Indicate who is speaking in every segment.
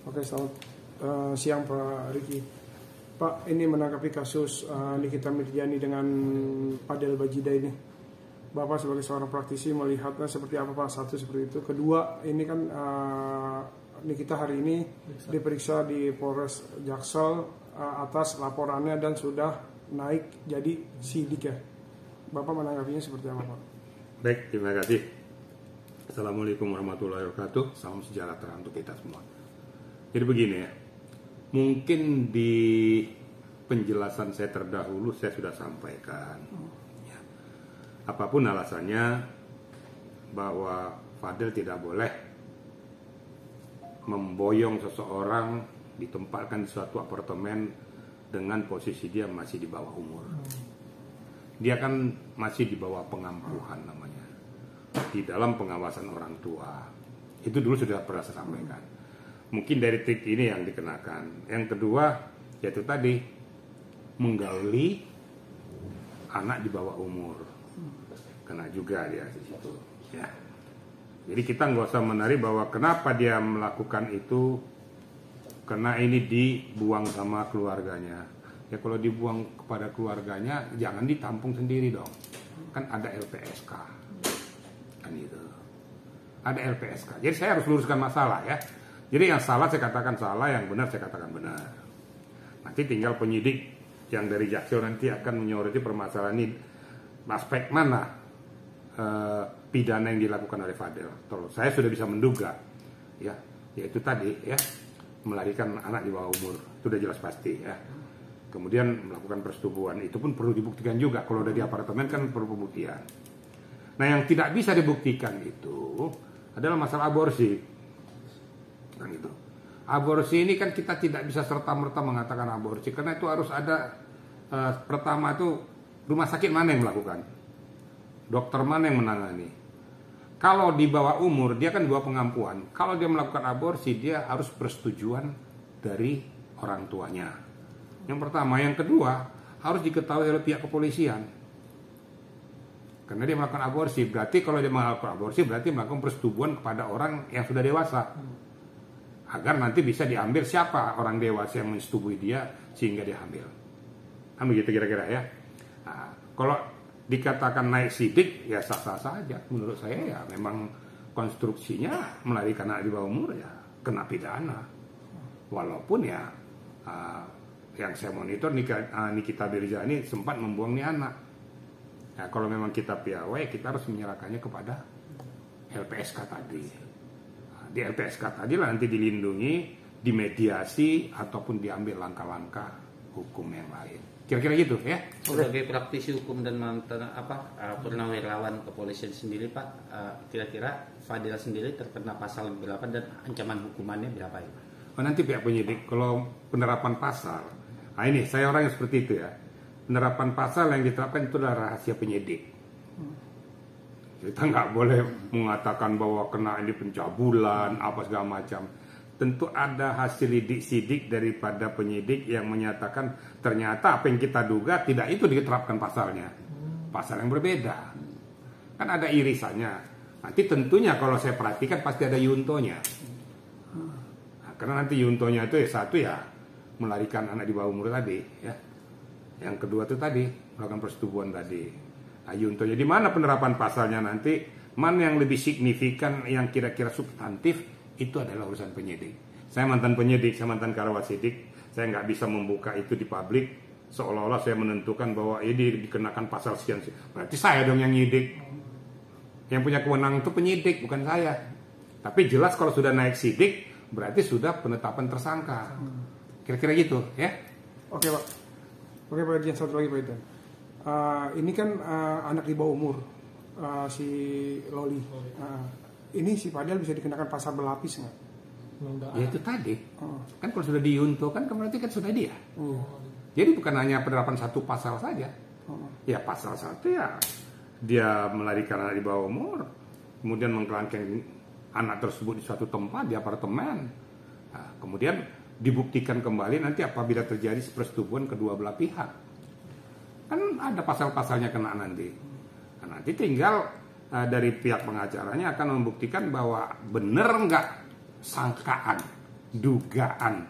Speaker 1: Oke, selamat siang Pak Riki. Pak, ini menanggapi kasus Nikita Mirzani dengan Fadel Bajida ini. Bapak sebagai seorang praktisi melihatnya seperti apa Pak? Satu seperti itu. Kedua, ini kan Nikita hari ini diperiksa di Polres Jaksel atas laporannya dan sudah naik jadi sidik ya. Bapak menanggapinya seperti apa Pak?
Speaker 2: Baik, terima kasih. Assalamualaikum warahmatullahi wabarakatuh. Salam sejahtera untuk kita semua. Jadi begini ya, mungkin di penjelasan saya terdahulu saya sudah sampaikan. Ya. Apapun alasannya bahwa Fadel tidak boleh memboyong seseorang ditempatkan di suatu apartemen dengan posisi dia masih di bawah umur. Dia kan masih di bawah pengampuhan namanya, di dalam pengawasan orang tua. Itu dulu sudah pernah saya sampaikan. Mungkin dari trik ini yang dikenakan. Yang kedua, yaitu tadi menggauli anak di bawah umur, kena juga dia di situ. Ya. Jadi kita nggak usah menarik bahwa kenapa dia melakukan itu, karena ini dibuang sama keluarganya. Ya kalau dibuang kepada keluarganya, jangan ditampung sendiri dong. Kan ada LPSK, kan itu. Ada LPSK. Jadi saya harus luruskan masalah ya. Jadi yang salah saya katakan salah, yang benar saya katakan benar. Nanti tinggal penyidik yang dari Jaksel nanti akan menyoroti permasalahan ini, aspek mana pidana yang dilakukan oleh Fadel. Saya sudah bisa menduga, ya, yaitu tadi ya, melarikan anak di bawah umur, itu sudah jelas pasti ya. Kemudian melakukan persetubuhan, itu pun perlu dibuktikan juga. Kalau udah di apartemen kan perlu pembuktian. Nah yang tidak bisa dibuktikan itu adalah masalah aborsi. Gitu. Aborsi ini kan kita tidak bisa serta-merta mengatakan aborsi, karena itu harus ada pertama itu rumah sakit mana yang melakukan, dokter mana yang menangani. Kalau di bawah umur dia kan dua pengampuan. Kalau dia melakukan aborsi dia harus persetujuan dari orang tuanya. Yang pertama, yang kedua harus diketahui oleh pihak kepolisian. Karena dia melakukan aborsi, berarti kalau dia melakukan aborsi berarti melakukan persetubuhan kepada orang yang sudah dewasa. Agar nanti bisa diambil siapa orang dewasa yang mensetubui dia sehingga dia hamil. Kan begitu kira-kira ya. Nah, kalau dikatakan naik sidik ya sah-sah saja. Menurut saya ya memang konstruksinya melarikan anak di bawah umur ya kena pidana. Walaupun ya yang saya monitor Nikita Mirzani sempat membuang nih anak. Ya, kalau memang kita piawai kita harus menyerahkannya kepada LPSK tadi. Di LPSK tadi lah nanti dilindungi, dimediasi ataupun diambil langkah-langkah hukum yang lain. Kira-kira gitu ya.
Speaker 3: Sebagai praktisi hukum dan mantan purnawirawan kepolisian sendiri Pak, kira-kira Fadel sendiri terkena pasal berapa dan ancaman hukumannya berapa ya?
Speaker 2: Oh, nanti pihak penyidik kalau penerapan pasal. Nah ini saya orang yang seperti itu ya. Penerapan pasal yang diterapkan itu adalah rahasia penyidik. Kita nggak boleh mengatakan bahwa kena ini pencabulan, apa segala macam. Tentu ada hasil sidik daripada penyidik yang menyatakan ternyata apa yang kita duga tidak itu diterapkan pasalnya. Pasal yang berbeda. Kan ada irisannya. Nanti tentunya kalau saya perhatikan pasti ada yuntonya. Nah, karena nanti yuntonya itu ya satu ya melarikan anak di bawah umur tadi. Ya. Yang kedua itu tadi melakukan persetubuhan tadi. Yuntonya di mana penerapan pasalnya nanti, mana yang lebih signifikan, yang kira-kira substantif, itu adalah urusan penyidik. Saya mantan penyidik, saya mantan karawasidik, saya nggak bisa membuka itu di publik seolah-olah saya menentukan bahwa ini dikenakan pasal sekian. Berarti saya dong yang nyidik. Yang punya kewenangan itu penyidik, bukan saya. Tapi jelas kalau sudah naik sidik, berarti sudah penetapan tersangka. Kira-kira gitu, ya.
Speaker 1: Oke Pak. Oke Pak Irjen, satu lagi Pak Irjen. Ini kan anak di bawah umur si Loli. Ini si Fadel bisa dikenakan pasal berlapis nggak?
Speaker 2: Ya itu tadi. Kan kalau sudah diyunto kan berarti kan sudah dia. Jadi bukan hanya penerapan satu pasal saja. Ya pasal satu ya dia melarikan anak di bawah umur, kemudian mengkelangkeng anak tersebut di suatu tempat di apartemen. Nah, kemudian dibuktikan kembali nanti apabila terjadi persetubuhan kedua belah pihak. Kan ada pasal-pasalnya kena nanti. Nah, nanti tinggal dari pihak pengacaranya akan membuktikan bahwa benar nggak sangkaan dugaan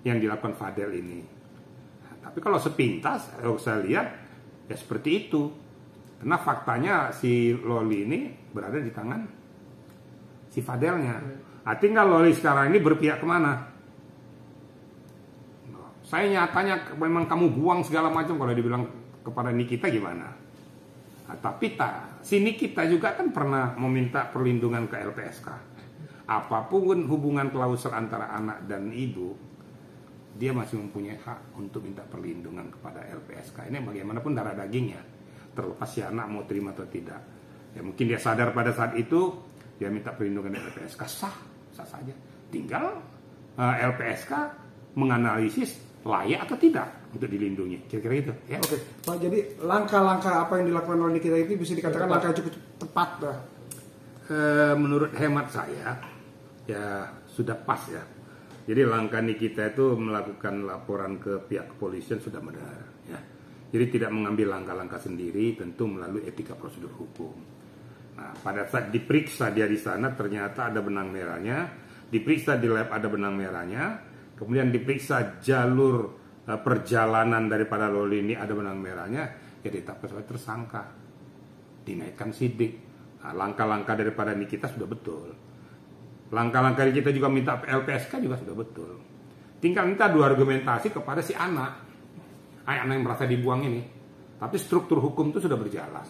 Speaker 2: yang dilakukan Fadel ini. Nah, tapi kalau sepintas, kalau saya lihat ya seperti itu. Karena faktanya si Loli ini berada di tangan si Fadelnya. Nah, tinggal Loli sekarang ini berpihak kemana? Saya nyatanya memang kamu buang segala macam, kalau dibilang kepada Nikita gimana? Nah, tapi si Nikita juga kan pernah meminta perlindungan ke LPSK. Apapun hubungan klausel antara anak dan ibu, dia masih mempunyai hak untuk minta perlindungan kepada LPSK. Ini bagaimanapun darah dagingnya, terlepas si anak mau terima atau tidak. Ya mungkin dia sadar pada saat itu dia minta perlindungan dari LPSK, sah saja. Tinggal LPSK menganalisis layak atau tidak untuk dilindungi, kira-kira itu ya.
Speaker 1: Oke, Pak, jadi langkah-langkah apa yang dilakukan oleh Nikita itu bisa dikatakan langkah cukup tepat dah.
Speaker 2: Menurut hemat saya ya sudah pas ya. Jadi langkah Nikita itu melakukan laporan ke pihak kepolisian sudah benar ya. Jadi tidak mengambil langkah-langkah sendiri, tentu melalui etika prosedur hukum. Nah, pada saat diperiksa dia di sana ternyata ada benang merahnya, diperiksa di lab ada benang merahnya. Kemudian diperiksa jalur perjalanan daripada Loli ini ada benang merahnya, ya ditetapkan sebagai tersangka, dinaikkan sidik. Nah, langkah-langkah daripada Nikita sudah betul. Langkah-langkah kita juga minta LPSK juga sudah betul. Tinggal minta dua argumentasi kepada si anak yang merasa dibuang ini. Tapi struktur hukum itu sudah berjalan.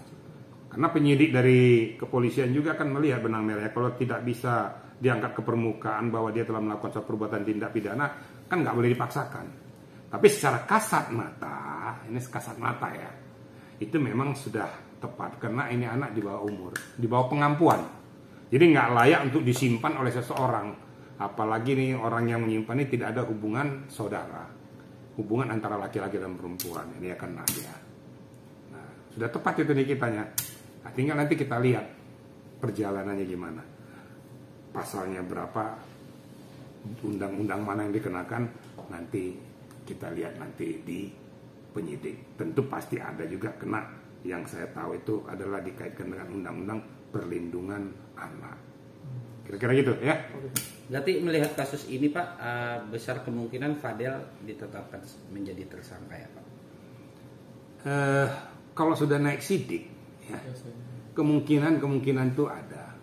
Speaker 2: Karena penyidik dari kepolisian juga akan melihat benang merahnya. Kalau tidak bisa diangkat ke permukaan bahwa dia telah melakukan suatu perbuatan tindak pidana, kan nggak boleh dipaksakan. Tapi secara kasat mata, ini kasat mata ya, itu memang sudah tepat karena ini anak di bawah umur, di bawah pengampuan. Jadi nggak layak untuk disimpan oleh seseorang. Apalagi nih orang yang menyimpan ini tidak ada hubungan saudara, hubungan antara laki-laki dan perempuan. Ini akan dia. Nah, sudah tepat itu nih kitanya. Nah, tinggal nanti kita lihat perjalanannya gimana. Pasalnya berapa, undang-undang mana yang dikenakan, nanti kita lihat nanti di penyidik. Tentu pasti ada juga kena, yang saya tahu itu adalah dikaitkan dengan undang-undang perlindungan anak. Kira-kira gitu ya.
Speaker 3: Berarti melihat kasus ini Pak, besar kemungkinan Fadel ditetapkan menjadi tersangka ya Pak?
Speaker 2: Kalau sudah naik sidik, ya, kemungkinan itu ada.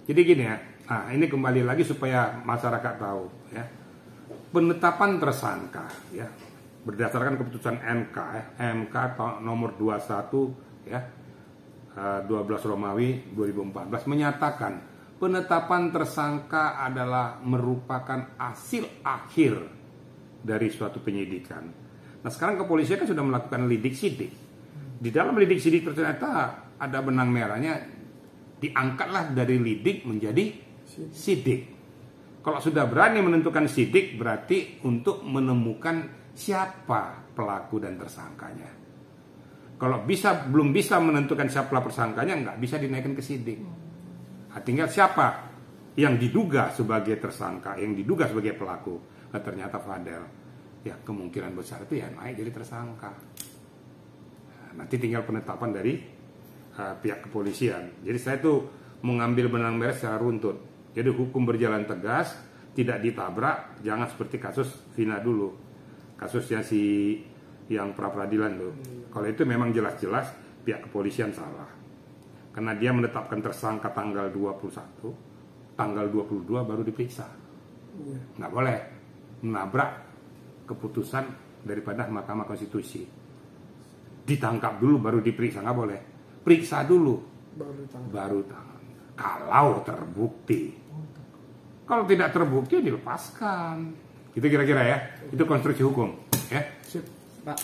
Speaker 2: Jadi gini ya. Nah, ini kembali lagi supaya masyarakat tahu ya. Penetapan tersangka ya berdasarkan keputusan MK nomor 21 ya 12 Romawi 2014 menyatakan penetapan tersangka adalah merupakan hasil akhir dari suatu penyidikan. Nah, sekarang kepolisian kan sudah melakukan lidik sidik. Di dalam lidik sidik ternyata ada benang merahnya, diangkatlah dari lidik menjadi sidik. Kalau sudah berani menentukan sidik, berarti untuk menemukan siapa pelaku dan tersangkanya. Kalau belum bisa menentukan siapa tersangkanya, nggak bisa dinaikkan ke sidik. Nah, tinggal siapa yang diduga sebagai tersangka, yang diduga sebagai pelaku. Nah, ternyata Fadel, ya kemungkinan besar itu ya naik jadi tersangka. Nah, nanti tinggal penetapan dari pihak kepolisian. Jadi saya tuh mengambil benang merah secara runtut. Jadi hukum berjalan tegas, tidak ditabrak, jangan seperti kasus Vina dulu. Kasusnya yang pra-peradilan tuh. Kalau itu memang jelas-jelas pihak kepolisian salah. Karena dia menetapkan tersangka tanggal 21, tanggal 22 baru diperiksa. Nggak boleh menabrak keputusan daripada Mahkamah Konstitusi. Ditangkap dulu baru diperiksa, nggak boleh. Periksa dulu, baru tangkap. Kalau terbukti. Kalau tidak terbukti dilepaskan. Itu kira-kira ya. Itu konstruksi hukum ya.
Speaker 3: Pak,